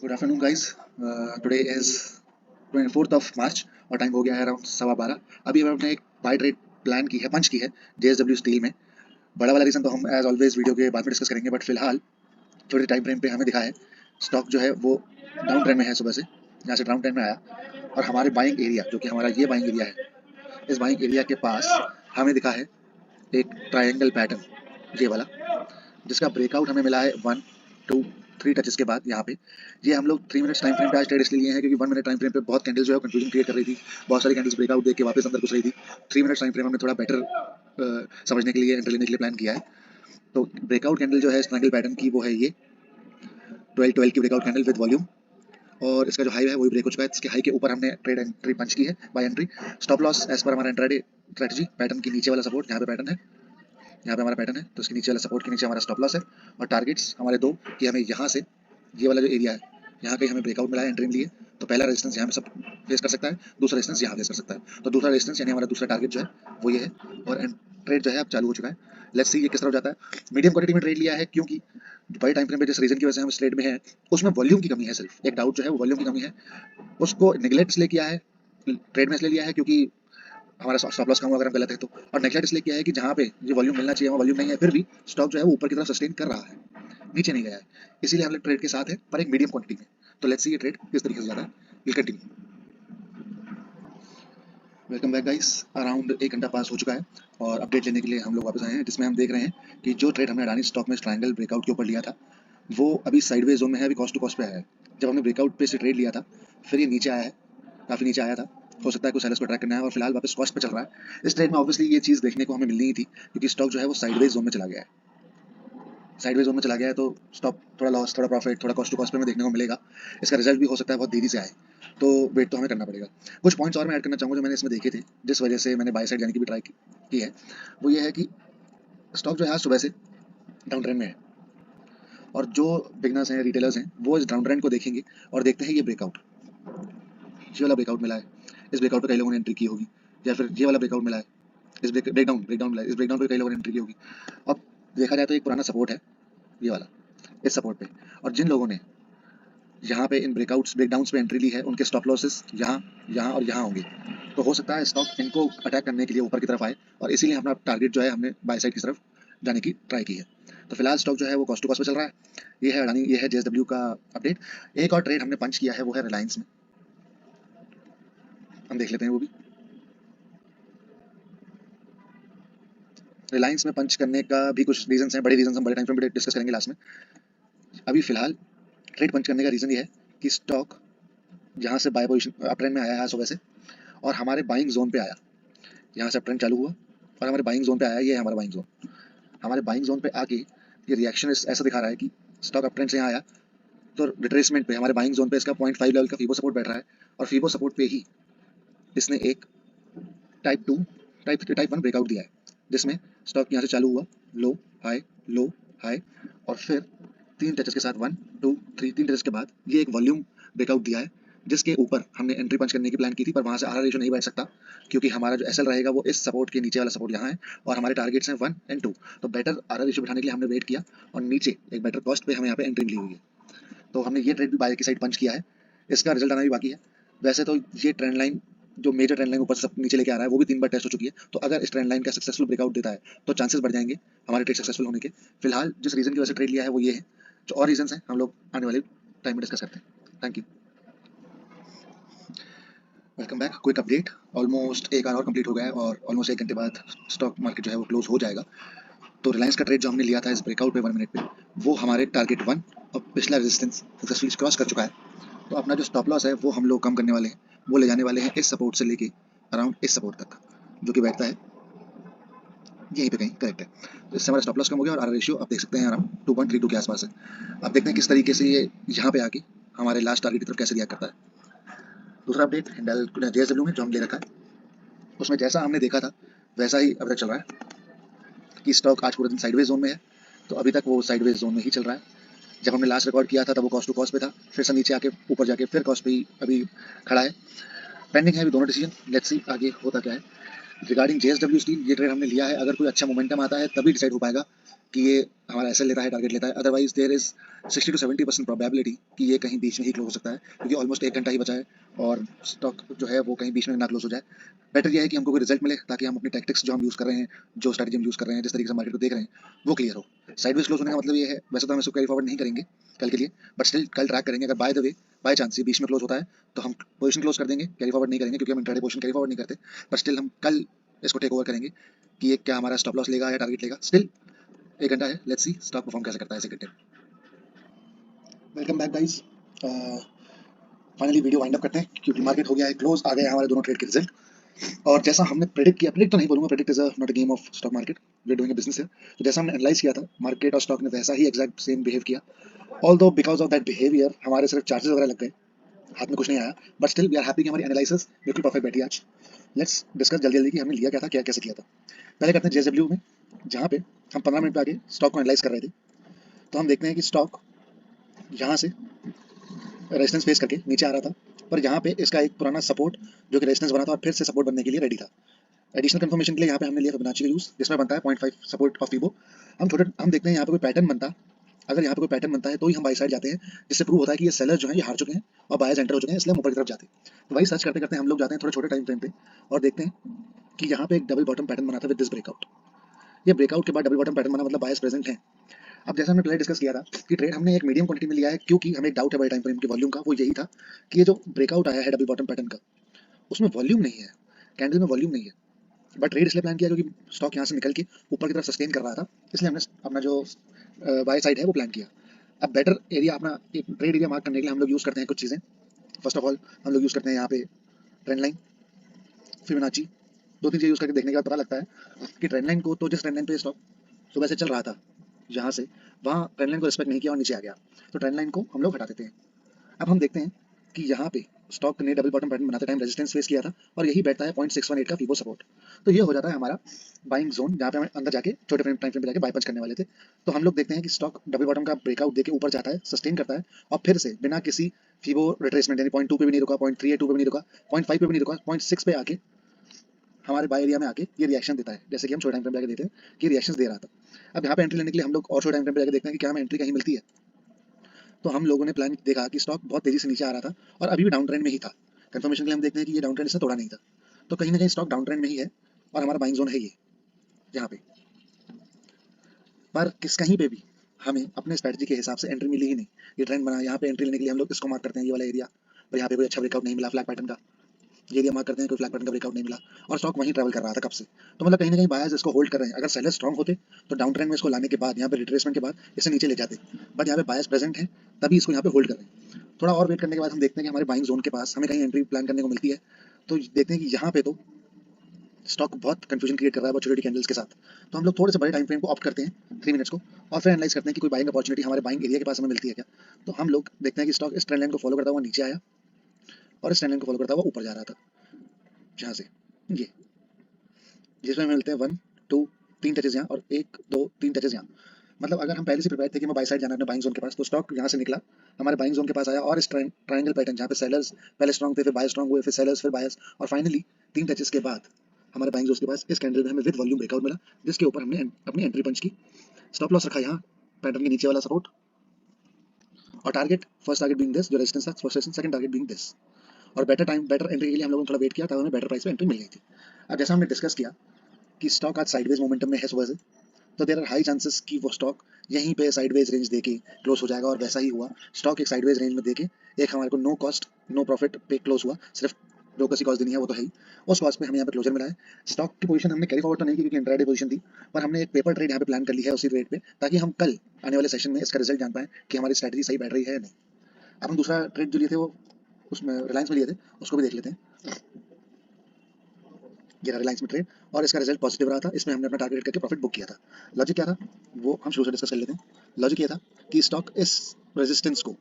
Good afternoon guys. Today is 24th of March और time हो गया है अराउंड 12:15। अभी हमने एक बाय ट्रेड प्लान की है, पंच की है जेएसडब्ल्यू स्टील में। बड़ा वाला रीजन तो हम एज ऑलवेज वीडियो के बाद में डिस्कस करेंगे, बट फिलहाल थोड़े टाइम फ्रेम पे हमें दिखा है स्टॉक जो है वो डाउन ट्रेंड में है सुबह से, यहाँ से डाउन ट्रेंड में आया और हमारे बाइंग एरिया जो कि हमारा ये बाइंग एरिया है, इस बाइंग एरिया के पास हमें दिखा है एक ट्रायंगल पैटर्न, ये वाला, जिसका ब्रेकआउट हमें मिला है 1 2 3 टचेस के बाद। यहाँ पे ये हम लोग 3 मिनट्स टाइम फ्रेम पे आज ट्रेड इसलिए लिए हैं क्योंकि 1 मिनट टाइम फ्रेम पे बहुत कैंडल्स जो है कंफ्यूजन क्रिएट कर रही थी, बहुत सारी कैंडल्स ब्रेकआउट देख के वापस अंदर घुस रही थी। 3 मिनट्स टाइम फ्रेम हमने थोड़ा बेटर समझने के लिए, एंटर लेने के लिए प्लान किया है। तो ब्रेकआउट कैंडल जो है ट्रायंगल पैटर्न की वो है ये 12 की ब्रेकआउट कैंडल विद वॉल्यूम, और इसका जो हाई है वही ब्रेक हो चुका है। इसके हाई के ऊपर हमने ट्रेड एंट्री पंच की है, buy entry. Stop loss edge पर हमारा इंट्राडे स्ट्रेटजी, पैटर्न के नीचे वाला सपोर्ट, यहाँ पे पैटर्न है, यहाँ पे हमारा पैटर्न है, तो इसके नीचे वाला सपोर्ट के नीचे हमारा स्टॉप लॉस है। और टारगेट्स हमारे दो कि हमें यहाँ से ये वाला जो एरिया है यहाँ कहीं हमें ब्रेकआउट मिला है एंट्री लिए, तो पहला रेजिस्टेंस यहाँ पे सब फेस कर सकता है, दूसरा रेजिस्टेंस यहाँ फेस कर सकता है। तो दूसरा रेजिस्टेंस यानी हमारा दूसरा टारगेट जो है वो ये है, और ट्रेड जो है अब चालू हो चुका है। लेट्स सी ये किस तरफ जाता है। मीडियम क्वांटिटी में ट्रेड लिया है क्योंकि बड़े टाइम फ्रेम पे जिस रीजन की वजह से हम इस ट्रेड में हैं उसमें वॉल्यूम की कमी है, सिर्फ एक डाउट जो है वो वॉल्यूम की कमी है, उसको निगलेक्ट इसलिए किया है, ट्रेड में इसलिए लिया है क्योंकि हमारा स्टॉप लॉस कम हुआ अगर हम गलत है तो, और नेगलेक्ट इसलिए किया है कि जहाँ पे ये वॉल्यूम मिलना चाहिए वहाँ वॉल्यूम नहीं है, फिर भी स्टॉक जो है वो ऊपर की तरफ सस्टेन कर रहा है, नीचे नहीं गया है, इसीलिए हम लोग ट्रेड के साथ है पर एक मीडियम क्वांटिटी में। तो लेट्स सी ये ट्रेड किस तरीके से जाता है, will continue. Welcome back guys. Around 1 घंटा पास हो चुका है और अपडेट लेने के लिए हम लोग वापस आए हैं, जिसमें हम देख रहे हैं कि जो ट्रेड हमने अडानी स्टॉक में ट्रायंगल ब्रेकआउट के ऊपर लिया था वो अभी साइडवेज जोन में है, अभी कॉस्ट टू कॉस्ट पे आया है। जब हमने ब्रेकआउट पे से ट्रेड लिया था फिर ये नीचे आया है, काफ़ी नीचे आया था, हो सकता है कुछ सेलर्स को ट्रैक करना है, और फिलहाल वापस कॉस्ट पे चल रहा है। इस ट्रेड में ऑब्वियसली ये चीज़ देखने को हमें मिलनी ही थी क्योंकि स्टॉक जो है वो साइडवेज जोन में चला गया है, साइडवेज जोन में चला गया है, तो स्टॉक थोड़ा लॉस, थोड़ा प्रॉफिट, थोड़ा कॉस्ट टू कॉस्ट पे हमें देखने को मिलेगा। इसका रिजल्ट भी हो सकता है बहुत देरी से आए, तो वेट तो हमें करना पड़ेगा। कुछ पॉइंट्स और मैं ऐड करना चाहूँगा जो मैंने इसमें देखे थे, जिस वजह से मैंने बाय साइड जाने की भी ट्राई की है। वो ये है कि स्टॉक जो है आज सुबह से डाउन ट्रेंड में है, और जो बिगनर्स हैं, रिटेलर्स हैं, वो इस डाउन ट्रेंड को देखेंगे और देखते हैं ये ब्रेकआउट, ये वाला ब्रेकआउट मिला है, इस ब्रेकआउट पे कई लोगों ने एंट्री की होगी, या फिर ये वाला ब्रेकआउट मिला है, इस ब्रेकडाउन ब्रेकडाउन मिला है, इस ब्रेकडाउन पे कई लोगों ने एंट्री की होगी। अब देखा जाए तो एक पुराना सपोर्ट है ये वाला, इस सपोर्ट पे, और जिन लोगों ने यहाँ पे इन ब्रेकआउट्स ब्रेकडाउन्स पे एंट्री ली है उनके स्टॉप लॉसेस यहाँ, यहाँ और यहाँ होंगे। तो हो सकता है स्टॉक इनको अटैक करने के लिए ऊपर की तरफ आए, और इसीलिए अपना टारगेट जो है हमने बाय साइड की तरफ जाने की ट्राई की है। तो फिलहाल स्टॉक जो है वो कॉस्ट टू कॉस्ट पे चल रहा है। ये है अडानी, ये है जेएसडब्ल्यू का अपडेट। एक और ट्रेड हमने पंच किया है वो है रिलायंस में, हम देख लेते हैं वो भी। रिलायंस में पंच करने का भी कुछ रीजंस हैं, बड़े रीजंस हम बड़े टाइम फ्रेम पे डिस्कस करेंगे लास्ट में। अभी फिलहाल ट्रेड पंच करने का रीजन ये है कि स्टॉक यहाँ से बाय पोजीशन अप ट्रेंड में आया है सुबह से, और हमारे बाइंग जोन पे आया, यहाँ से अप ट्रेंड चालू हुआ और हमारे बाइंग जोन पे आया, ये है हमारा बाइंग जोन। हमारे बाइंग जोन पे आके ये रिएक्शन ऐसा दिखा रहा है कि स्टॉक अप ट्रेंड से यहाँ आया, तो रिट्रेसमेंट पे हमारे बाइंग जोन पे इसका 0.5 लेवल का फीबो सपोर्ट बैठ रहा है, और फीबो सपोर्ट पे ही इसने एक टाइप 2 टाइप 1 ब्रेकआउट दिया है, जिसमें स्टॉक यहाँ से चालू हुआ, लो हाई, और फिर 3 टचेस के साथ 1 2 3 3 टचेस के बाद ये एक वॉल्यूम ब्रेकआउट दिया है, जिसके ऊपर हमने एंट्री पंच करने की प्लान की थी, पर वहाँ से आर रेशो नहीं बैठ सकता क्योंकि हमारा जो एसएल रहेगा वो इस सपोर्ट के नीचे वाला सपोर्ट यहाँ है, और हमारे टारगेट्स हैं 1 और 2। तो बेटर आर रेशो बिठाने के लिए हमने वेट किया, और नीचे एक बेटर कॉस्ट पे हमें यहाँ पे एंट्री मिली हुई है, तो हमने ये ट्रेड भी बाय की साइड पंच किया है। इसका रिजल्ट आना भी बाकी है। वैसे तो ये ट्रेंड लाइन, जो मेजर ट्रेंड लाइन ऊपर से सब नीचे लेके आ रहा है, वो भी 3 बार टेस्ट हो चुकी है, तो अगर इस ट्रेंड लाइन का सक्सेसफुल ब्रेकआउट देता है तो चांसेस बढ़ जाएंगे हमारे ट्रेड सक्सेसफुल होने के। फिलहाल जिस रीजन की वजह से ट्रेड लिया है वो ये है, जो और रीजन हैं हम लोग आने वाले टाइम में डिस्कस करते हैं। Thank you. Welcome back. Quick update, almost 1 hour complete हो गया है और ऑलमोस्ट 1 घंटे बाद स्टॉक मार्केट जो है वो क्लोज हो जाएगा। तो रिलायंस का ट्रेड जो हमने लिया था इस ब्रेकआउट पे 1 मिनट पे, वो हमारे टारगेट 1 और पिछला रेजिस्टेंस सक्सेसफुली क्रॉस कर चुका है। तो अपना जो स्टॉप लॉस है वो हम लोग कम करने वाले हैं, वो ले जाने वाले हैं इस सपोर्ट से लेके अराउंड इस सपोर्ट तक, जो कि बैठता है यहीं पे कहीं, करेक्ट है। तो इससे हमारा स्टॉप लॉस कम हो गया, और आर रेशियो आप देख सकते हैं अराउंड 2.32 के आसपास है। अब देखते हैं किस तरीके से ये यहाँ पे आके हमारे लास्ट टारगेट की तरफ कैसे रिएक्ट करता है। दूसरा अपडेट जेएसडब्ल्यू में जो हम ले रखा है, उसमें जैसा हमने देखा था वैसा ही अब तक चल रहा है कि स्टॉक आज पूरे दिन साइडवेज जोन में है, तो अभी तक वो साइडवेज जोन में ही चल रहा है। जब हमने लास्ट रिकॉर्ड किया था तब वो कॉस्ट टू कॉस्ट पे था, फिर से नीचे आके ऊपर जाके फिर कॉस्ट पे ही अभी खड़ा है। पेंडिंग है अभी दोनों डिसीजन, लेट्स सी आगे होता क्या है। रिगार्डिंग जेएसडब्ल्यू स्टील, ये ट्रेड हमने लिया है, अगर कोई अच्छा मोमेंटम आता है तभी डिसाइड हो पाएगा कि ये हमारा एसएल लेता है, टारगेट लेता है, otherwise there is 60 to 70% probability कि ये कहीं बीच में ही क्लोज हो सकता है, क्योंकि ऑलमोस्ट 1 घंटा ही बचा है और स्टॉक जो है वो कहीं बीच में ना क्लोज हो जाए। बेटर ये है कि हमको कोई रिजल्ट मिले ताकि हम अपनी टैक्टिक्स जो हम यूज़ कर रहे हैं, जो स्ट्रेटजी हम यूज़ कर रहे हैं, जिस तरीके से मार्केट को देख रहे हैं वो क्लियर हो। साइडवेज क्लोज होने का मतलब ये है, वैसे तो हम इसको कैरी फॉरवर्ड नहीं करेंगे कल के लिए, बट स्टिल कल ट्रैक करेंगे। अगर by the way by chance ये बीच में क्लोज होता है तो हम पोजीशन क्लोज कर देंगे, कैरी फॉरवर्ड नहीं करेंगे क्योंकि हम इंट्राडे पोजीशन कैरी फॉरवर्ड नहीं करते, बट स्टिल हम कल इसको टेक ओवर करेंगे कि ये क्या हमारा स्टॉप लॉस लेगा या टारगेट लेगा। स्टिल 1 घंटा है, लेट्स सी स्टॉक परफॉर्म कैसे करता है इस घंटे में। Welcome back guys, finally video wind up करते हैं क्योंकि मार्केट हो गया है क्लोज, आ गए हमारे दोनों ट्रेड के रिजल्ट। और जैसा हमने प्रेडिक्ट किया, प्रेडिक्ट तो नहीं बोलूंगा, predict is not a game of stock market, we are doing a business है, तो जैसा हमने एनालाइज किया था मार्केट और स्टॉक ने वैसा ही एग्जैक्ट सेम बिहेव किया। Although because of that behaviour हमारे सिर्फ चार्जेस वगैरह लग गए, हाथ में कुछ नहीं आया, but still we are happy कि हमारी एनालिसिस बिल्कुल परफेक्ट बैठी आज। लेट्स डिस्कस जल्दी जल्दी कि हमने लिया क्या था, क्या कैसे किया था। पहले करते हैं जेएसडब्ल्यू में, जहाँ पे हम 15 मिनट पे आगे स्टॉक को एनालाइज कर रहे थे। तो हम देखते हैं कि स्टॉक यहाँ से रेजिस्टेंस फेस करके नीचे आ रहा था, पर यहाँ पे इसका एक पुराना सपोर्ट जो कि रेजिस्टेंस बना था और फिर से सपोर्ट बनने के लिए रेडी था। एडिशनल कंफर्मेशन के लिए यहाँ पे हमने लिया फिबोनाची का यूज, जिसमें बनता है 0.5 सपोर्ट ऑफ फिबो। हम देखते हैं यहाँ पे कोई पैटर्न बनता, अगर यहाँ पे कोई पैटर्न बनता है तो ही हम बाई साइड जाते हैं, जिससे प्रूव होता है कि ये सेलर जो है ये हार चुके हैं और बायर्स एंटर हो चुके हैं, इसलिए हम ऊपर की तरफ जाते हैं। तो वही सर्च करते करते हम लोग जाते हैं थोड़े छोटे टाइम फ्रेम पे और देखते हैं कि यहाँ पे एक डबल बॉटम पैटर्न बना था विद दिस ब्रेकआउट। ये ब्रेकआउट के बाद डबल बॉटम पैटर्न बना मतलब बायर्स प्रेजेंट है। अब जैसा हमने पहले डिस्कस किया था कि ट्रेड हमने एक मीडियम क्वांटिटी में लिया है, क्योंकि हमें एक डाउट है बड़े टाइम फ्रेम के वॉल्यूम का, वो यही था कि ये जो ब्रेकआउट आया है डबल बॉटम पैटर्न का उसमें वॉल्यूम नहीं है, कैंडल में वॉल्यूम नहीं है। बट ट्रेड इसलिए प्लान किया क्योंकि स्टॉक यहाँ से निकल के ऊपर की तरफ सस्टेन कर रहा था, इसलिए हमने अपना जो बाय साइड है वो प्लान किया। अब बेटर एरिया, अपना एक ट्रेड एरिया मार्क करने के लिए हम लोग यूज़ करते हैं कुछ चीज़ें। फर्स्ट ऑफ ऑल हम लोग यूज़ करते हैं यहाँ पे ट्रेंड लाइन, फिबोनाची, दो तीन चीज़ यूज़ करके देखने के बाद पता लगता है कि ट्रेंड लाइन को, तो जिस ट्रेंड लाइन पे स्टॉक सुबह से चल रहा था यहाँ से, वहाँ ट्रेंड लाइन को रिस्पेक्ट नहीं किया और नीचे आ गया, तो ट्रेंड लाइन को हम लोग हटा देते हैं। अब हम देखते हैं कि यहाँ पे स्टॉक ने डबल बॉटम पैटर्न बनाते टाइम रेजिस्टेंस फेस किया था और यही बैठता है 0.618 का फीबो सपोर्ट। तो ये हो जाता है हमारा बाइंग जोन, जहाँ पे हम अंदर जाके छोटे टाइम फ्रेम पे जाके बाय पंच करने वाले थे। तो हम लोग देखते हैं कि स्टॉक डबल बॉटम का ब्रेकआउट देके ऊपर जाता है, सस्टेन करता है और फिर से बिना किसी फीबो रिट्रेसमेंट यानी 0.2 पे भी नहीं रुका, 0.382 पे भी नहीं रुका, 0.5 पे भी नहीं रुका, 0.6 पे आके हमारे बाय एरिया में आके ये रिएक्शन देता है, जैसे कि हम छोटे टाइम फ्रेम पे जाके देते हैं कि रिएक्शन दे रहा था। अब यहाँ पे एंट्री लेने के लिए हम लोग और छोटे टाइम फ्रेम पे जाके देखते हैं कि क्या हमें एंट्री कहीं मिलती है। तो हम लोगों ने प्लान देखा कि स्टॉक बहुत तेजी से नीचे आ रहा था और अभी भी डाउन ट्रेंड में ही था। कंफर्मेशन के लिए हम देखते हैं कि ये डाउन ट्रेंड इसने तोड़ा नहीं था, तो कहीं ना कहीं स्टॉक डाउन ट्रेंड में ही है और हमारा बाइंग जोन है ये यहाँ पे। पर किस कहीं पे भी हमें अपने स्ट्रेटजी के हिसाब से एंट्री मिली ही नहीं। ये ट्रेंड बना, यहाँ पे एंट्री लेने के लिए हम लोग इसको मार्क करते हैं, ये वाला एरिया, पर यहाँ पे कोई अच्छा ब्रेकआउट नहीं मिला फ्लैग पैटर्न का। ये एरिया मार्क करते हैं, कोई फ्लैग पैटर्न का ब्रेकआउट नहीं मिला और स्टॉक वहीं ट्रैवल कर रहा था कब से। तो मतलब कहीं ना कहीं बायर्स इसको होल्ड कर रहे हैं। अगर सेलर स्ट्रॉन्ग होते तो डाउन ट्रेंड में इसको लाने के बाद, यहाँ पे रिट्रेसमेंट के बाद इसे नीचे ले जाते, बट यहाँ पे बायर्स प्रेजेंट हैं तभी इसको यहाँ पे होल्ड कर रहे हैं। थोड़ा और वेट करने के बाद हम देखते हैं कि हमारे बाइंग जोन के पास हमें कहीं एंट्री प्लान करने को मिलती है। तो देखते हैं कि यहाँ पे तो स्टॉक बहुत कंफ्यूजन क्रिएट कर रहा है बहुत छोटी कैंडल्स के साथ। तो हम लोग थोड़े से बड़े टाइम फ्रेम को ऑप्ट करते हैं 3 मिनट्स को, और फिर एनालाइज करते हैं कि कोई बाइंग अपॉर्चुनिटी हमारे बाइंग एरिया के पास हमें मिलती है क्या। तो हम लोग देखते हैं कि स्टॉक इस ट्रेंड लाइन को फॉलो करता हुआ नीचे आया और इस ट्रेंड लाइन को फॉलो करता हुआ ऊपर जा रहा था, जहाँ से ये, जिसमें हमें मिलते हैं 1 2 3 टचेस यहाँ और 1 2 3 टचेस यहाँ। मतलब अगर हम पहले से प्रिपेयर थे कि मैं बाई साइड जाना है अपने बाइंग जोन के पास, तो स्टॉक यहाँ से निकला, हमारे बाइंग जोन के पास आया और इस ट्रायंगल पैटर्न जहाँ पे सेलर्स पहले स्ट्रॉन्ग थे, फिर बायर्स स्ट्रॉन्ग हुए, फिर सेलर्स, फिर बायर्स, और फाइनली 3 टचेस के बाद हमारे बाइंग जोन के पास इस कैंडल में हमें विद वॉल्यूम ब्रेकआउट मिला, जिसके ऊपर हमने अपनी एंट्री पंच की। स्टॉप लॉस रखा यहाँ पैटर्न के नीचे वाला सपोर्ट, और target, first target being this जो रेजिस्टेंस था, first resistance, second target being this. और बेटर एंट्री के लिए हम लोगों ने थोड़ा वेट किया, तब हमें बेटर प्राइस पे एंट्री मिल गई थी। अब जैसा हमने डिस्कस किया कि स्टॉक आज साइडवेज मोमेंटम में है सुबह से, तो देयर आर हाई चांसेस कि वो स्टॉक यहीं पे साइडवेज रेंज देके क्लोज हो जाएगा, और वैसा ही हुआ। स्टॉक एक साइडवेज रेंज में देके एक हमारे को नो कॉस्ट नो प्रॉफिट पे क्लोज हुआ, सिर्फ ब्रोकर की कॉस्ट देनी है वो तो है ही, उस कॉस्ट पे हमें यहाँ पे क्लोजर मिला है। स्टॉक की पोजीशन हमने कैरी फॉरवर्ड तो नहीं की क्योंकि इंट्राडे पोजीशन थी, पर हमने एक पेपर ट्रेड यहाँ पे प्लान कर ली है उसी रेट पे, ताकि हम कल आने वाले सेशन में इसका रिजल्ट जान पाए कि हमारी स्ट्रेटजी सही बैठ रही है या नहीं। अब हम दूसरा ट्रेड जो लिए थे वो उसमें रिलायंस में लिए थे, उसको भी देख लेते हैं। ये रहा रिलायंस में ट्रेड, और इसका रिजल्ट पॉजिटिव रहा था, इसमें हमने अपना टारगेट करके प्रॉफिट बुक किया था। लॉजिक क्या था वो हम शुरू से डिस्कस कर लेते हैं। लॉजिक ये था कि स्टॉक इस रेजिस्टेंस को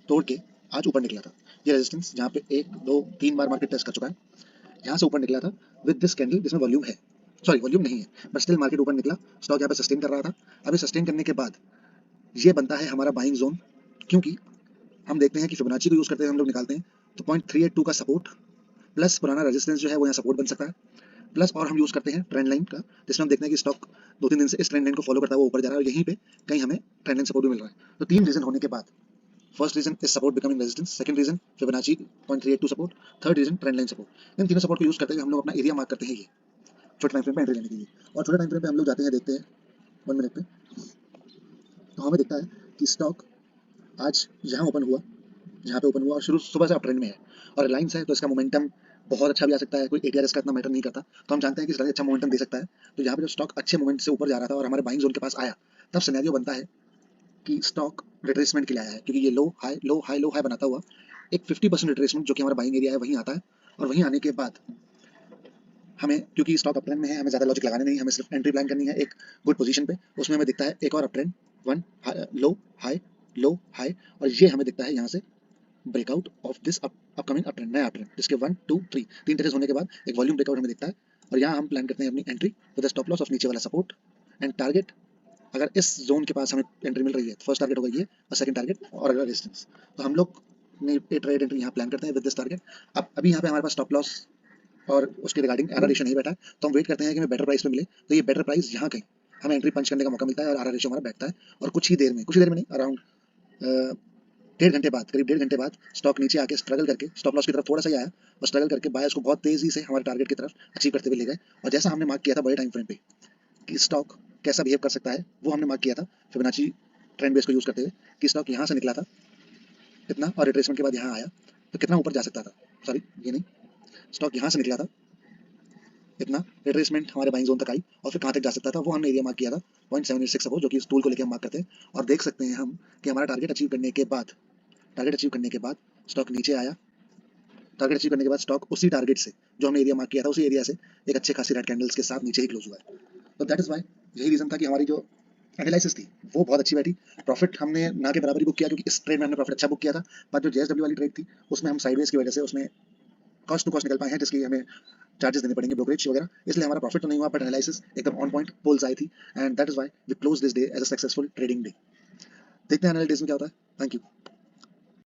तोड़ के आज ऊपर निकला था। ये रेजिस्टेंस जहाँ पे 1 2 3 बार मार्केट टेस्ट कर चुका है, यहाँ से ऊपर निकला था विद दिस कैंडल जिसमें वॉल्यूम है, सॉरी वॉल्यूम नहीं है बट स्टिल मार्केट ऊपर निकला। स्टॉक यहाँ पे सस्टेन कर रहा था। अभी सस्टेन करने के बाद ये बनता है हमारा बाइंग जोन, क्योंकि हम देखते हैं कि फिबोनाची को यूज करते हैं हम लोग निकालते हैं, तो 0.382 का सपोर्ट प्लस पुराना रेजिस्टेंस जो है वो यहाँ सपोर्ट बन सकता है। प्लस और हम यूज़ करते हैं ट्रेंड लाइन का, जिसमें हम देखते हैं कि स्टॉक 2-3 दिन से इस ट्रेंड लाइन को फॉलो करता हुआ ऊपर जा रहा है और यहीं पे कहीं हमें ट्रेंड लाइन सपोर्ट भी मिल रहा है। तो 3 रीज़न होने के बाद, first reason is support becoming resistance, second reason Fibonacci 0.382 support, third reason trend line support. इन तीनों सपोर्ट को यूज़ करते हुए हम लोग अपना एरिया मार्क करते हैं ये छोटे टाइम फ्रेम पे एंट्री लेने के लिए। और छोटे टाइम फ्रेम पे हम लोग जाते हैं, देखते हैं 1 मिनट पे, तो हमें दिखता है कि स्टॉक आज यहाँ ओपन हुआ, जहाँ पे ओपन हुआ और शुरू सुबह से अप ट्रेंड में है और रिलायंस है, तो इसका मोमेंटम बहुत अच्छा भी आ सकता है, कोई एटीआर इसका इतना मैटर नहीं करता। तो हम जानते हैं कि रिलायंस अच्छा मोमेंटम दे सकता है। तो यहाँ पे जब स्टॉक अच्छे मोमेंट से ऊपर जा रहा था और हमारे बाइंग जोन के पास आया, तब सिनेरियो बनता है कि स्टॉक रिट्रेसमेंट के लिए आया है, क्योंकि ये low high low high low high बनाता हुआ एक 50% रिट्रेसमेंट जो कि हमारा बाइंग एरिया है वहीं आता है। और वहीं आने के बाद हमें, क्योंकि स्टॉक अप ट्रेंड में है, हमें ज़्यादा लॉजिक लगाने नहीं, हमें सिर्फ एंट्री प्लान करनी है एक गुड पोजीशन पे। उसमें हमें दिखता है एक और अप ट्रेंड, वन लो हाई, और ये हमें दिखता है यहाँ से breakout of this upcoming up trend, नया अप ट्रेंड, जिसके 1 2 3 तीन टेरेस होने के बाद एक वॉल्यूम ब्रेकआउट हमें दिखता है। और यहाँ हम प्लान करते हैं अपनी entry with stop loss of नीचे वाला सपोर्ट एंड टारगेट। अगर इस जोन के पास हमें एंट्री मिल रही है, फर्स्ट टारगेट होगा ये और सेकंड टारगेट और अगर रेजिस्टेंस, तो हम लोग ने ए ट्रेड एंट्री यहाँ प्लान करते हैं विद दिस टारगेट। अब अभी यहाँ पे हमारे पास स्टॉप लॉस और उसके रिगार्डिंग आर रेशियो नहीं बैठा है, तो हम वेट करते हैं कि हमें बेटर प्राइस पे मिले। तो ये बेटर प्राइस यहाँ कहीं हमें एंट्री पंच करने का मौका मिलता है और आर रेशियो हमारा बैठता है। और कुछ ही देर में नहीं, अराउंड 1.5 घंटे बाद, करीब 1.5 घंटे बाद स्टॉक नीचे आके स्ट्रगल करके स्टॉप लॉस की तरफ थोड़ा सा ही आया और स्ट्रगल करके बायर्स को बहुत तेजी से हमारे टारगेट की तरफ अचीव करते हुए ले गए। और जैसा हमने मार्क किया था बड़े टाइम फ्रेम पे कि स्टॉक कैसा बिहेव कर सकता है, वो हमने मार्क किया था फिबोनाची ट्रेंड बेस को यूज करते हुए, कि स्टॉक यहाँ से निकला था इतना और रिट्रेसमेंट के बाद यहाँ आया तो कितना ऊपर जा सकता था। सॉरी, ये नहीं, स्टॉक यहाँ से निकला था इतना, रिट्रेसमेंट हमारे बाइंग जोन तक आई और फिर कहाँ तक जा सकता था, वो हमने एरिया मार्क किया था 0.786 सपोर्ट, जो कि इस टूल को लेकर हम मार्क करते हैं। और देख सकते हैं हम कि हमारा टारगेट अचीव करने के बाद स्टॉक नीचे आया। टारगेट अचीव करने के बाद स्टॉक उसी टारगेट से, जो हमने एरिया मार्क किया था, उसी एरिया से एक अच्छे खासी रेड कैंडल्स के साथ नीचे ही क्लोज हुआ है। तो दैट इज वाई, यही रीजन था कि हमारी जो एनालिसिस थी वो बहुत अच्छी बैठी। प्रॉफिट हमने ना के बराबर ही बुक किया, क्योंकि इस ट्रेड में हमने प्रॉफिट अच्छा बुक किया था। पर जो जेएसडब्ल्यू वाली ट्रेड थी उसमें हम साइडवेज की वजह से उसमें कॉस्ट टू कॉस्ट निकल पाए हैं, जिसकी हमें चार्जेस देने पड़ेंगे, ब्रोकरेज वगैरह, इसलिए हमारा प्रॉफिट तो नहीं हुआ, बट एनालिसिस एकदम ऑन पॉइंट पोल्स आई थी। And that is why we close this day as a successful trading day. देखते हैं अगले डेज में क्या होता है। Thank you.